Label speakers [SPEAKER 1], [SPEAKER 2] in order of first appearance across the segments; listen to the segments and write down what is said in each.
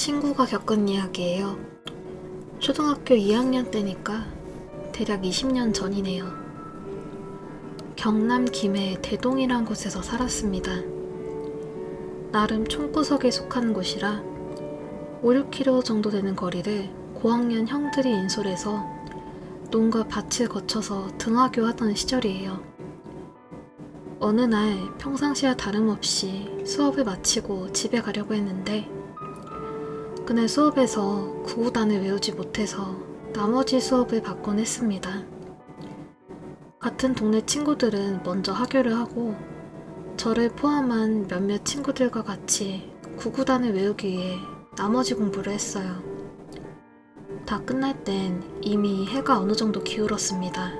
[SPEAKER 1] 친구가 겪은 이야기예요. 초등학교 2학년 때니까 대략 20년 전이네요. 경남 김해 대동이란 곳에서 살았습니다. 나름 총구석에 속하는 곳이라 5, 6km 정도 되는 거리를 고학년 형들이 인솔해서 논과 밭을 거쳐서 등하교 하던 시절이에요. 어느 날 평상시와 다름없이 수업을 마치고 집에 가려고 했는데 그날 수업에서 구구단을 외우지 못해서 나머지 수업을 받곤 했습니다. 같은 동네 친구들은 먼저 하교를 하고 저를 포함한 몇몇 친구들과 같이 구구단을 외우기 위해 나머지 공부를 했어요. 다 끝날 땐 이미 해가 어느 정도 기울었습니다.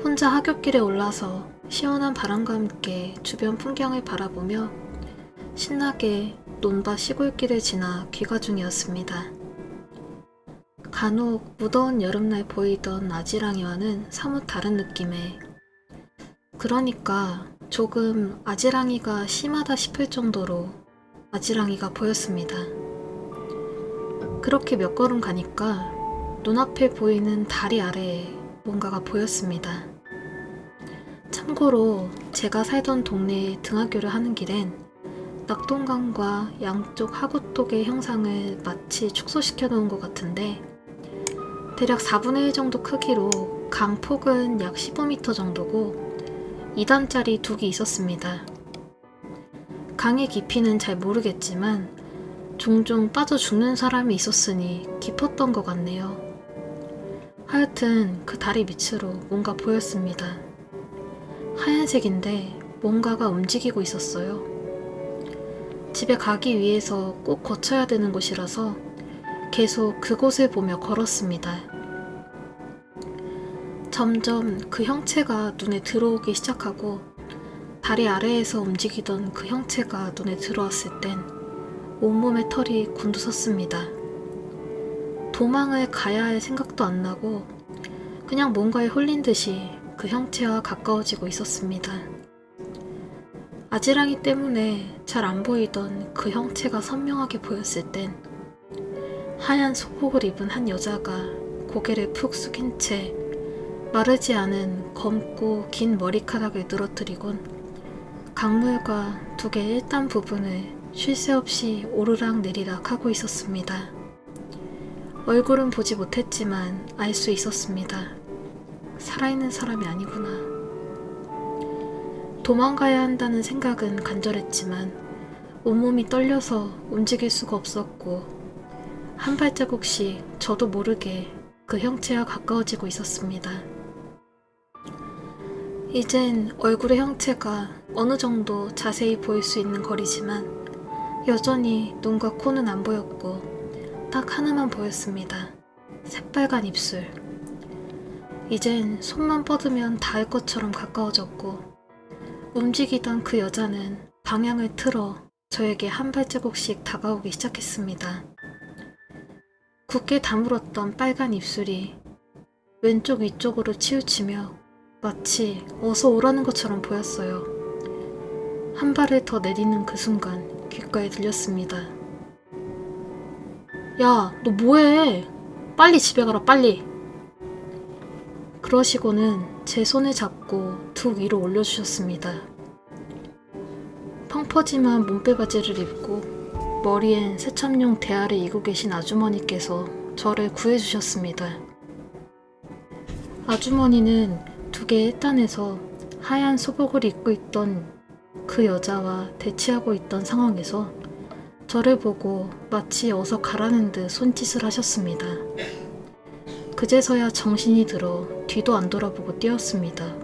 [SPEAKER 1] 혼자 하굣길에 올라서 시원한 바람과 함께 주변 풍경을 바라보며 신나게 논밭 시골길을 지나 귀가 중이었습니다. 간혹 무더운 여름날 보이던 아지랑이와는 사뭇 다른 느낌의, 그러니까 조금 아지랑이가 심하다 싶을 정도로 아지랑이가 보였습니다. 그렇게 몇 걸음 가니까 눈앞에 보이는 다리 아래에 뭔가가 보였습니다. 참고로 제가 살던 동네에 등하교를 하는 길엔 낙동강과 양쪽 하구독의 형상을 마치 축소시켜 놓은 것 같은데 대략 4분의 1 정도 크기로 강 폭은 약 15m 정도고 2단짜리 둑이 있었습니다. 강의 깊이는 잘 모르겠지만 종종 빠져 죽는 사람이 있었으니 깊었던 것 같네요. 하여튼 그 다리 밑으로 뭔가 보였습니다. 하얀색인데 뭔가가 움직이고 있었어요. 집에 가기 위해서 꼭 거쳐야 되는 곳이라서 계속 그곳을 보며 걸었습니다. 점점 그 형체가 눈에 들어오기 시작하고 다리 아래에서 움직이던 그 형체가 눈에 들어왔을 땐 온몸에 털이 곤두섰습니다. 도망을 가야 할 생각도 안 나고 그냥 뭔가에 홀린 듯이 그 형체와 가까워지고 있었습니다. 아지랑이 때문에 잘 안 보이던 그 형체가 선명하게 보였을 땐 하얀 소복을 입은 한 여자가 고개를 푹 숙인 채 마르지 않은 검고 긴 머리카락을 늘어뜨리곤 강물과 둑의 일단 부분을 쉴 새 없이 오르락 내리락 하고 있었습니다. 얼굴은 보지 못했지만 알 수 있었습니다. 살아있는 사람이 아니구나. 도망가야 한다는 생각은 간절했지만 온몸이 떨려서 움직일 수가 없었고 한 발자국씩 저도 모르게 그 형체와 가까워지고 있었습니다. 이젠 얼굴의 형체가 어느 정도 자세히 보일 수 있는 거리지만 여전히 눈과 코는 안 보였고 딱 하나만 보였습니다. 새빨간 입술. 이젠 손만 뻗으면 닿을 것처럼 가까워졌고 움직이던 그 여자는 방향을 틀어 저에게 한 발자국씩 다가오기 시작했습니다. 굳게 다물었던 빨간 입술이 왼쪽 위쪽으로 치우치며 마치 어서 오라는 것처럼 보였어요. 한 발을 더 내딛는 그 순간 귓가에 들렸습니다. 야, 너 뭐해? 빨리 집에 가라, 빨리! 그러시고는 제 손을 잡고 둑 위로 올려주셨습니다. 펑퍼짐한 몸빼바지를 입고 머리엔 세참용 대야를 이고 계신 아주머니께서 저를 구해주셨습니다. 아주머니는 둑의 1단에서 하얀 소복을 입고 있던 그 여자와 대치하고 있던 상황에서 저를 보고 마치 어서 가라는 듯 손짓을 하셨습니다. 그제서야 정신이 들어 뒤도 안 돌아보고 뛰었습니다.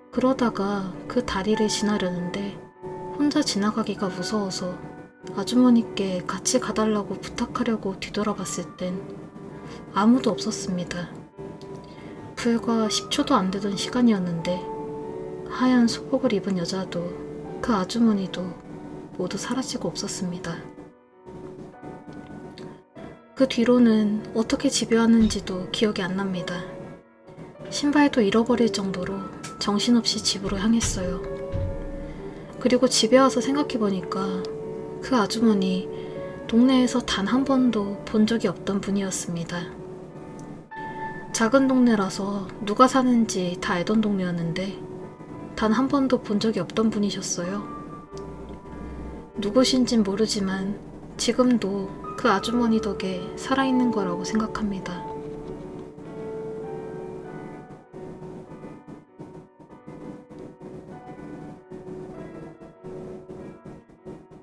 [SPEAKER 1] 그러다가 그 다리를 지나려는데 혼자 지나가기가 무서워서 아주머니께 같이 가달라고 부탁하려고 뒤돌아봤을 땐 아무도 없었습니다. 불과 10초도 안 되던 시간이었는데 하얀 소복을 입은 여자도 그 아주머니도 모두 사라지고 없었습니다. 그 뒤로는 어떻게 집에 왔는지도 기억이 안 납니다. 신발도 잃어버릴 정도로 정신없이 집으로 향했어요. 그리고 집에 와서 생각해보니까 그 아주머니 동네에서 단 한 번도 본 적이 없던 분이었습니다. 작은 동네라서 누가 사는지 다 알던 동네였는데 단 한 번도 본 적이 없던 분이셨어요. 누구신진 모르지만 지금도 그 아주머니 덕에 살아있는 거라고 생각합니다.